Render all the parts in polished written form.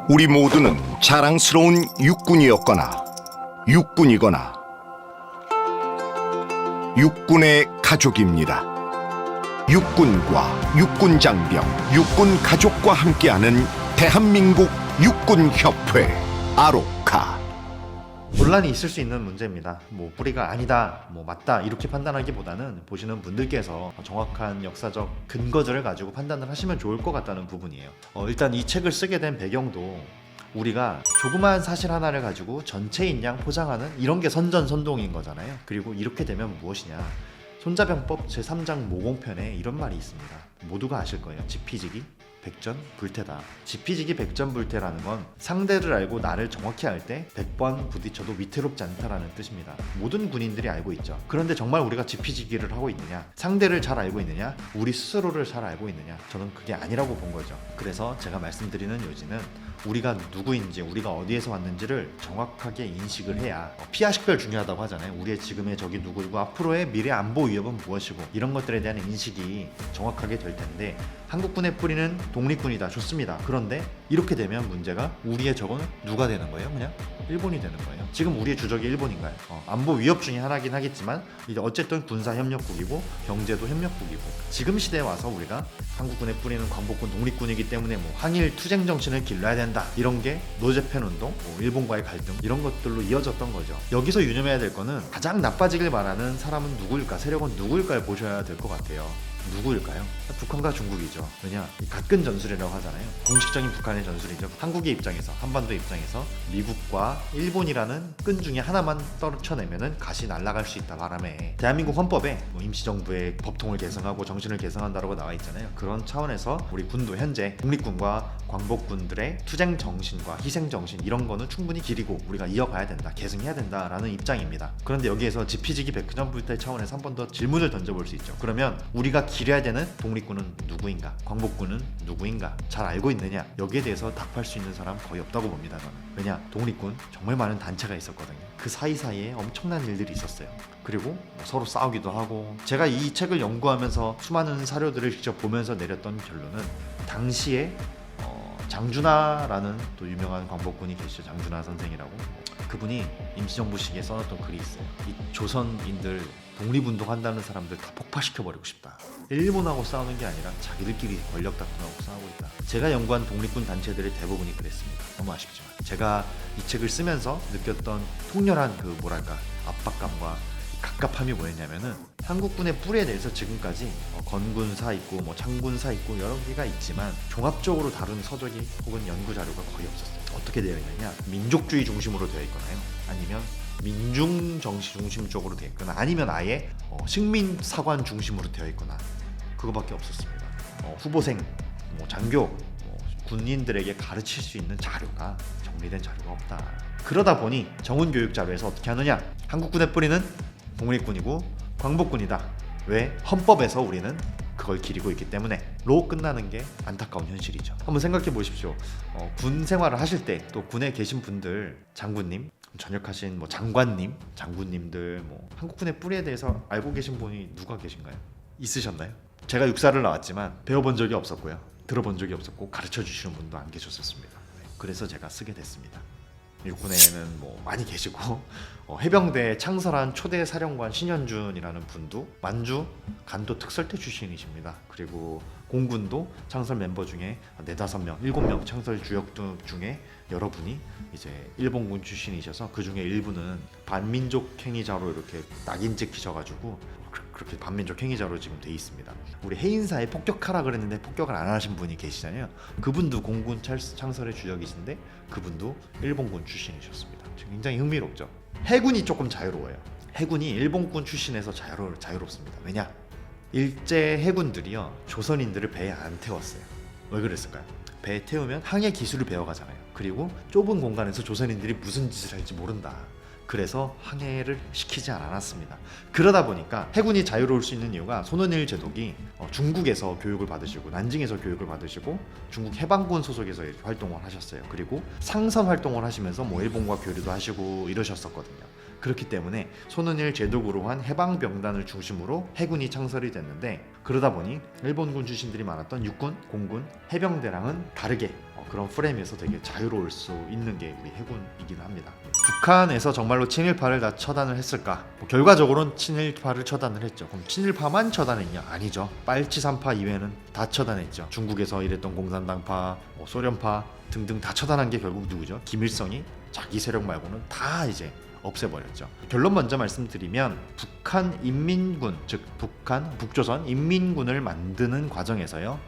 우리 모두는 자랑스러운 육군이었거나 육군이거나 육군의 가족입니다. 육군과 육군 장병, 육군 가족과 함께하는 대한민국 육군협회 아로카. 논란이 있을 수 있는 문제입니다. 뿌리가 아니다, 맞다 이렇게 판단하기보다는 보시는 분들께서 정확한 역사적 근거들을 가지고 판단을 하시면 좋을 것 같다는 부분이에요. 일단 이 책을 쓰게 된 배경도 우리가 조그마한 사실 하나를 가지고 전체인 양 포장하는 이런 게 선전선동인 거잖아요. 그리고 이렇게 되면 무엇이냐, 손자병법 제3장 모공편에 이런 말이 있습니다. 모두가 아실 거예요. 지피지기 백전불태다. 지피지기 백전불태라는 건 상대를 알고 나를 정확히 알 때 100번 부딪혀도 위태롭지 않다라는 뜻입니다. 모든 군인들이 알고 있죠. 그런데 정말 우리가 지피지기를 하고 있느냐, 상대를 잘 알고 있느냐, 우리 스스로를 잘 알고 있느냐, 저는 그게 아니라고 본 거죠. 그래서 제가 말씀드리는 요지는 우리가 누구인지, 우리가 어디에서 왔는지를 정확하게 인식을 해야, 피아식별 중요하다고 하잖아요. 우리의 지금의 적이 누구이고 앞으로의 미래 안보 위협은 무엇이고, 이런 것들에 대한 인식이 정확하게 될 텐데, 한국군의 뿌리는 독립군이다. 좋습니다. 그런데 이렇게 되면 문제가, 우리의 적은 누가 되는 거예요? 그냥 일본이 되는 거예요. 지금 우리의 주적이 일본인가요? 안보 위협 중에 하나긴 하겠지만 이제 어쨌든 군사 협력국이고 경제도 협력국이고, 지금 시대에 와서 우리가 한국군의 뿌리는 광복군 독립군이기 때문에 항일 투쟁 정신을 길러야 된다, 이런 게 노제팬 운동, 일본과의 갈등, 이런 것들로 이어졌던 거죠. 여기서 유념해야 될 거는 가장 나빠지길 바라는 사람은 누구일까, 세력은 누구일까를 보셔야 될 것 같아요. 누구일까요? 북한과 중국이죠. 왜냐? 가끔 전술이라고 하잖아요. 공식적인 북한의 전술이죠. 한국의 입장에서, 한반도 입장에서 미국과 일본이라는 끈 중에 하나만 떨쳐내면은 가시 날아갈 수 있다 바람에, 대한민국 헌법에 임시정부의 법통을 개성하고 정신을 개성한다라고 나와 있잖아요. 그런 차원에서 우리 군도 현재 독립군과 광복군들의 투쟁 정신과 희생 정신, 이런 거는 충분히 기리고 우리가 이어가야 된다, 계승해야 된다라는 입장입니다. 그런데 여기에서 지피지기 백전불태 차원에서 한 번 더 질문을 던져볼 수 있죠. 그러면 우리가 기려야 되는 독립군은 누구인가, 광복군은 누구인가 잘 알고 있느냐? 여기에 대해서 답할 수 있는 사람 거의 없다고 봅니다, 저는. 왜냐? 독립군 정말 많은 단체가 있었거든요. 그 사이사이에 엄청난 일들이 있었어요. 그리고 서로 싸우기도 하고, 제가 이 책을 연구하면서 수많은 사료들을 직접 보면서 내렸던 결론은, 당시에 장준하라는 또 유명한 광복군이 계시죠. 장준하 선생이라고. 그분이 임시정부 시기에 써놨던 글이 있어요. 이 조선인들 독립운동 한다는 사람들 다 폭파시켜버리고 싶다. 일본하고 싸우는 게 아니라 자기들끼리 권력 다툼하고 싸우고 있다. 제가 연구한 독립군 단체들의 대부분이 그랬습니다. 너무 아쉽지만 제가 이 책을 쓰면서 느꼈던 통렬한 압박감과 갑갑함이 뭐였냐면은, 한국군의 뿌리에 대해서 지금까지 건군사 있고 창군사 있고 여러 개가 있지만 종합적으로 다룬 서적이 혹은 연구 자료가 거의 없었어요. 어떻게 되어 있느냐, 민족주의 중심으로 되어 있거나요, 아니면 민중 정치 중심적으로 되어 있거나, 아니면 아예 식민사관 중심으로 되어 있거나, 그거밖에 없었습니다. 후보생, 장교, 군인들에게 가르칠 수 있는 자료가, 정리된 자료가 없다. 그러다 보니 정훈 교육 자료에서 어떻게 하느냐, 한국군의 뿌리는 독립군이고 광복군이다. 왜? 헌법에서 우리는 그걸 기리고 있기 때문에 로 끝나는 게 안타까운 현실이죠. 한번 생각해 보십시오. 군 생활을 하실 때, 또 군에 계신 분들, 장군님, 전역하신 장관님, 장군님들, 한국군의 뿌리에 대해서 알고 계신 분이 누가 계신가요? 있으셨나요? 제가 육사를 나왔지만 배워본 적이 없었고요, 들어본 적이 없었고, 가르쳐 주시는 분도 안 계셨었습니다. 그래서 제가 쓰게 됐습니다. 육군에는 많이 계시고, 해병대에 창설한 초대 사령관 신현준이라는 분도 만주 간도 특설대 출신이십니다. 그리고 공군도 창설 멤버 중에 4-5명, 7명 창설 주역 중에 여러분이 이제 일본군 출신이셔서, 그 중에 일부는 반민족 행위자로 이렇게 낙인 찍히셔가지고 그렇게 반민족 행위자로 지금 돼 있습니다. 우리 해인사에 폭격하라 그랬는데 폭격을 안 하신 분이 계시잖아요. 그분도 공군 창설의 주역이신데 그분도 일본군 출신이셨습니다. 굉장히 흥미롭죠. 해군이 조금 자유로워요. 해군이 일본군 출신에서 자유롭습니다. 왜냐? 일제 해군들이요, 조선인들을 배에 안 태웠어요. 왜 그랬을까요? 배에 태우면 항해 기술을 배워가잖아요. 그리고 좁은 공간에서 조선인들이 무슨 짓을 할지 모른다. 그래서 항해를 시키지 않았습니다. 그러다 보니까 해군이 자유로울 수 있는 이유가, 손은일 제독이 중국에서 교육을 받으시고 난징에서 교육을 받으시고 중국 해방군 소속에서 활동을 하셨어요. 그리고 상선 활동을 하시면서 일본과 교류도 하시고 이러셨었거든요. 그렇기 때문에 손은일 제독으로 한 해방병단을 중심으로 해군이 창설이 됐는데, 그러다 보니 일본군 출신들이 많았던 육군, 공군, 해병대랑은 다르게 그런 프레임에서 되게 자유로울 수 있는 게 우리 해군이긴 합니다. 북한에서 정말로 친일파를 다 처단을 했을까? 결과적으로는 친일파를 처단을 했죠. 그럼 친일파만 처단했냐? 아니죠. 빨치산파 이외에는 다 처단했죠. 중국에서 일했던 공산당파, 소련파 등등 다 처단한 게 결국 누구죠? 김일성이 자기 세력 말고는 다 이제 없애버렸죠. 결론 먼저 말씀드리면 북한 인민군, 즉 북조선 인민군을 만드는 과정에서요,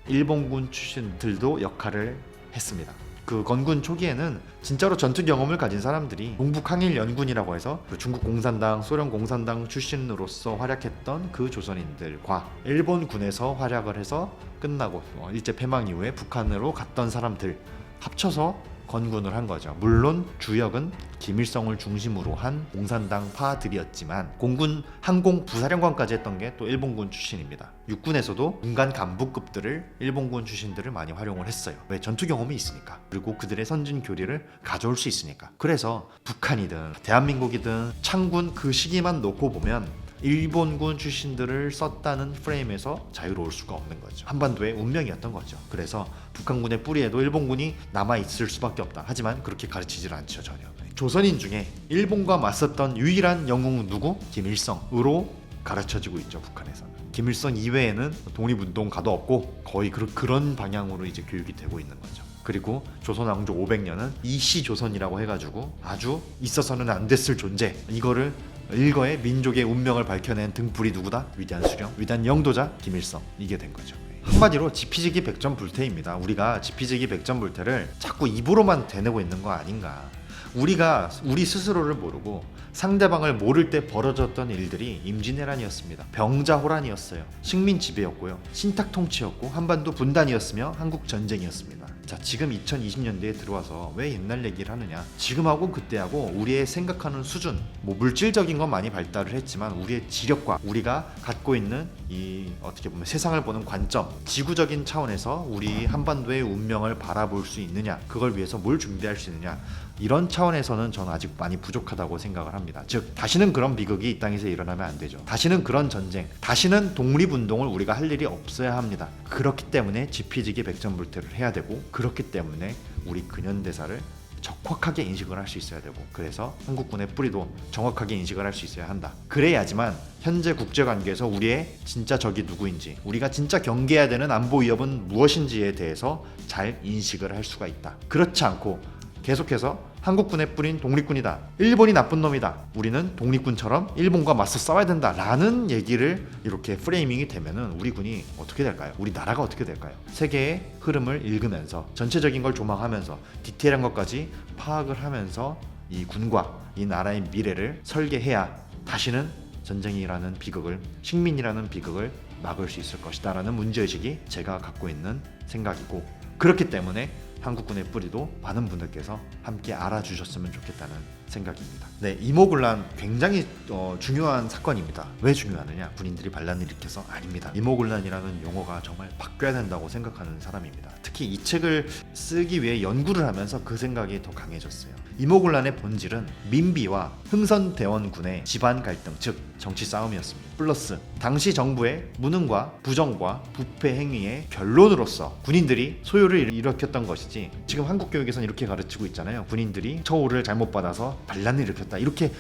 일본군 출신들도 역할을 했습니다. 그 건군 초기에는 진짜로 전투 경험을 가진 사람들이 동북항일연군이라고 해서 그 중국 공산당, 소련 공산당 출신으로서 활약했던 그 조선인들과 일본군에서 활약을 해서 끝나고 일제 패망 이후에 북한으로 갔던 사람들 합쳐서 건군을 한 거죠. 물론 주역은 김일성을 중심으로 한 공산당 파들이었지만 공군 항공 부사령관까지 했던 게 또 일본군 출신입니다. 육군에서도 군간 간부급들을 일본군 출신들을 많이 활용을 했어요. 왜? 전투 경험이 있으니까. 그리고 그들의 선진 교리를 가져올 수 있으니까. 그래서 북한이든 대한민국이든 창군 그 시기만 놓고 보면 일본군 출신들을 썼다는 프레임에서 자유로울 수가 없는 거죠. 한반도의 운명이었던 거죠. 그래서 북한군의 뿌리에도 일본군이 남아있을 수밖에 없다. 하지만 그렇게 가르치질 않죠, 전혀. 조선인 중에 일본과 맞섰던 유일한 영웅은 누구? 김일성으로 가르쳐지고 있죠, 북한에서는. 김일성 이외에는 독립운동가도 없고 거의 그런 방향으로 이제 교육이 되고 있는 거죠. 그리고 조선 왕조 500년은 이시조선이라고 해가지고 아주 있어서는 안 됐을 존재, 이거를 일거에 민족의 운명을 밝혀낸 등불이 누구다? 위대한 수령, 위대한 영도자 김일성. 이게 된 거죠. 한마디로 지피지기 백전불태입니다. 우리가 지피지기 백전불태를 자꾸 입으로만 대내고 있는 거 아닌가. 우리가 우리 스스로를 모르고 상대방을 모를 때 벌어졌던 일들이 임진왜란이었습니다. 병자호란이었어요. 식민 지배였고요. 신탁통치였고 한반도 분단이었으며 한국 전쟁이었습니다. 자, 지금 2020년대에 들어와서 왜 옛날 얘기를 하느냐? 지금하고 그때하고 우리의 생각하는 수준, 물질적인 건 많이 발달을 했지만 우리의 지력과 우리가 갖고 있는 이 어떻게 보면 세상을 보는 관점, 지구적인 차원에서 우리 한반도의 운명을 바라볼 수 있느냐, 그걸 위해서 뭘 준비할 수 있느냐, 이런 차원에서는 저는 아직 많이 부족하다고 생각을 합니다. 즉, 다시는 그런 비극이 이 땅에서 일어나면 안 되죠. 다시는 그런 전쟁, 다시는 독립운동을 우리가 할 일이 없어야 합니다. 그렇기 때문에 지피지기 백전불태를 해야 되고, 그렇기 때문에 우리 근현대사를 적확하게 인식을 할 수 있어야 되고, 그래서 한국군의 뿌리도 정확하게 인식을 할 수 있어야 한다. 그래야지만 현재 국제관계에서 우리의 진짜 적이 누구인지, 우리가 진짜 경계해야 되는 안보 위협은 무엇인지에 대해서 잘 인식을 할 수가 있다. 그렇지 않고 계속해서 한국군의 뿌린 독립군이다, 일본이 나쁜 놈이다, 우리는 독립군처럼 일본과 맞서 싸워야 된다 라는 얘기를 이렇게 프레이밍이 되면은 우리 군이 어떻게 될까요? 우리 나라가 어떻게 될까요? 세계의 흐름을 읽으면서 전체적인 걸 조망하면서 디테일한 것까지 파악을 하면서 이 군과 이 나라의 미래를 설계해야 다시는 전쟁이라는 비극을, 식민이라는 비극을 막을 수 있을 것이다 라는 문제의식이 제가 갖고 있는 생각이고, 그렇기 때문에 한국군의 뿌리도 많은 분들께서 함께 알아주셨으면 좋겠다는 생각입니다. 네, 이모군란 굉장히 중요한 사건입니다. 왜 중요하느냐? 군인들이 반란을 일으켜서? 아닙니다. 이모군란이라는 용어가 정말 바뀌어야 된다고 생각하는 사람입니다. 특히 이 책을 쓰기 위해 연구를 하면서 그 생각이 더 강해졌어요. 이모군란의 본질은 민비와 흥선대원군의 집안 갈등, 즉 정치 싸움이었습니다. 플러스 당시 정부의 무능과 부정과 부패 행위의 결론으로서 군인들이 소요를 일으켰던 것이지, 지금 한국 교육에서는 이렇게 가르치고 있잖아요. 군인들이 처우를 잘못 받아서 반란을 일으켰다, 이렇게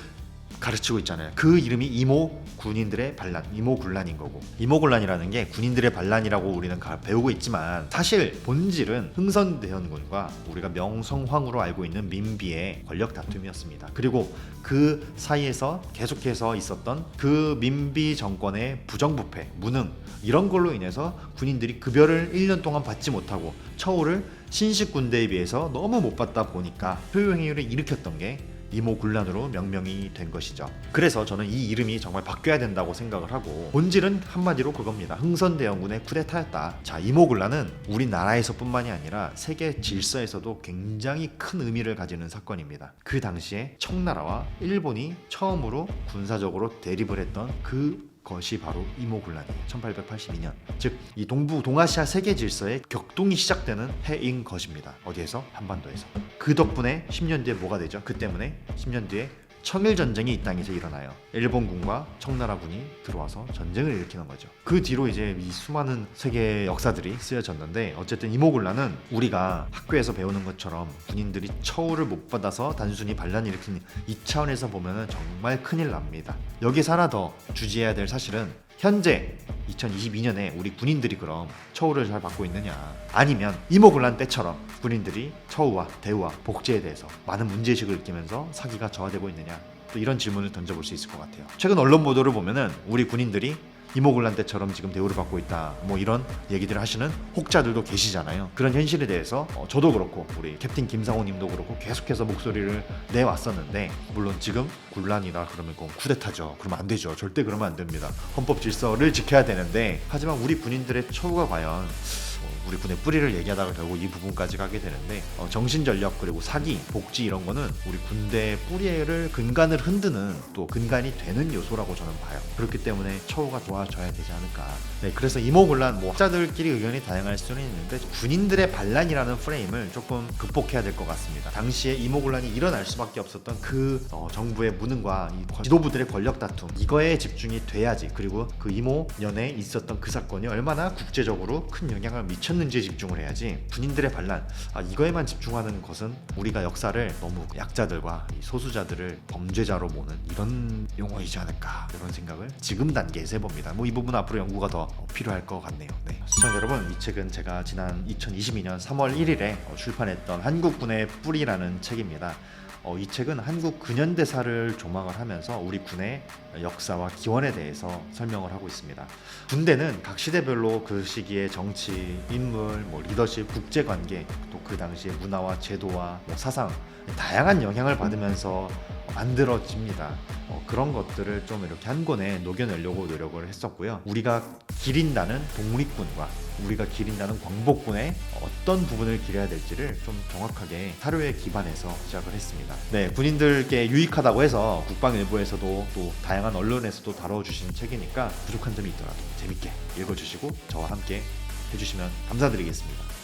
가르치고 있잖아요. 그 이름이 이모 군인들의 반란, 이모군란인 거고, 이모군란이라는 게 군인들의 반란이라고 우리는 배우고 있지만 사실 본질은 흥선대원군과 우리가 명성황후로 알고 있는 민비의 권력 다툼이었습니다. 그리고 그 사이에서 계속해서 있었던 그 민비 정권의 부정부패, 무능, 이런 걸로 인해서 군인들이 급여를 1년 동안 받지 못하고 처우를 신식 군대에 비해서 너무 못 받다 보니까 효용행위를 일으켰던 게 이모군란으로 명명이 된 것이죠. 그래서 저는 이 이름이 정말 바뀌어야 된다고 생각을 하고, 본질은 한마디로 그겁니다. 흥선대원군의 쿠데타였다. 자, 이모군란은 우리나라에서 뿐만이 아니라 세계 질서에서도 굉장히 큰 의미를 가지는 사건입니다. 그 당시에 청나라와 일본이 처음으로 군사적으로 대립을 했던 것이 바로 이모군란이에요. 1882년. 즉 이 동아시아 세계 질서의 격동이 시작되는 해인 것입니다. 어디에서? 한반도에서. 그 덕분에 10년 뒤에 뭐가 되죠? 그 때문에 10년 뒤에 청일 전쟁이 이 땅에서 일어나요. 일본군과 청나라군이 들어와서 전쟁을 일으키는 거죠. 그 뒤로 이제 이 수많은 세계의 역사들이 쓰여졌는데, 어쨌든 이모군란은 우리가 학교에서 배우는 것처럼 군인들이 처우를 못 받아서 단순히 반란 일으킨 이 차원에서 보면은 정말 큰일 납니다. 여기서 하나 더 주지해야 될 사실은, 현재 2022년에 우리 군인들이 그럼 처우를 잘 받고 있느냐, 아니면 이모군란 때처럼 군인들이 처우와 대우와 복지에 대해서 많은 문제의식을 느끼면서 사기가 저하되고 있느냐, 또 이런 질문을 던져볼 수 있을 것 같아요. 최근 언론 보도를 보면은 우리 군인들이 이모군란 때처럼 지금 대우를 받고 있다, 뭐 이런 얘기들을 하시는 혹자들도 계시잖아요. 그런 현실에 대해서 저도 그렇고 우리 캡틴 김상호 님도 그렇고 계속해서 목소리를 내왔었는데, 물론 지금 군란이다 그러면 그건 쿠데타죠. 그러면 안 되죠. 절대 그러면 안 됩니다. 헌법 질서를 지켜야 되는데, 하지만 우리 군인들의 처우가 과연, 우리 군의 뿌리를 얘기하다가 결국 이 부분까지 가게 되는데, 정신전력 그리고 사기, 복지 이런 거는 우리 군대의 뿌리를 근간을 흔드는, 또 근간이 되는 요소라고 저는 봐요. 그렇기 때문에 처우가 좋아져야 되지 않을까. 네, 그래서 이모군란, 뭐 학자들끼리 의견이 다양할 수는 있는데 군인들의 반란이라는 프레임을 조금 극복해야 될 것 같습니다. 당시에 이모군란이 일어날 수밖에 없었던 그 정부의 무능과 이 지도부들의 권력 다툼, 이거에 집중이 돼야지. 그리고 그 이모년에 있었던 그 사건이 얼마나 국제적으로 큰 영향을 미쳤는지에 집중을 해야지, 군인들의 반란, 이거에만 집중하는 것은 우리가 역사를 너무 약자들과 이 소수자들을 범죄자로 모는 이런 용어이지 않을까, 이런 생각을 지금 단계에서 해봅니다. 뭐 이 부분 앞으로 연구가 더 필요할 것 같네요. 네. 시청자 여러분, 이 책은 제가 지난 2022년 3월 1일에 출판했던 한국군의 뿌리라는 책입니다. 이 책은 한국 근현대사를 조망을 하면서 우리 군의 역사와 기원에 대해서 설명을 하고 있습니다. 군대는 각 시대별로 그 시기의 정치, 인물, 뭐 리더십, 국제관계, 또 그 당시의 문화와 제도와 뭐 사상, 다양한 영향을 받으면서 만들어집니다. 그런 것들을 좀 이렇게 한 권에 녹여내려고 노력을 했었고요. 우리가 기린다는 독립군과 우리가 기린다는 광복군의 어떤 부분을 기려야 될지를 좀 정확하게 사료에 기반해서 시작을 했습니다. 네, 군인들께 유익하다고 해서 국방일보에서도 또 다양한 언론에서도 다뤄주신 책이니까 부족한 점이 있더라도 재밌게 읽어주시고 저와 함께 해주시면 감사드리겠습니다.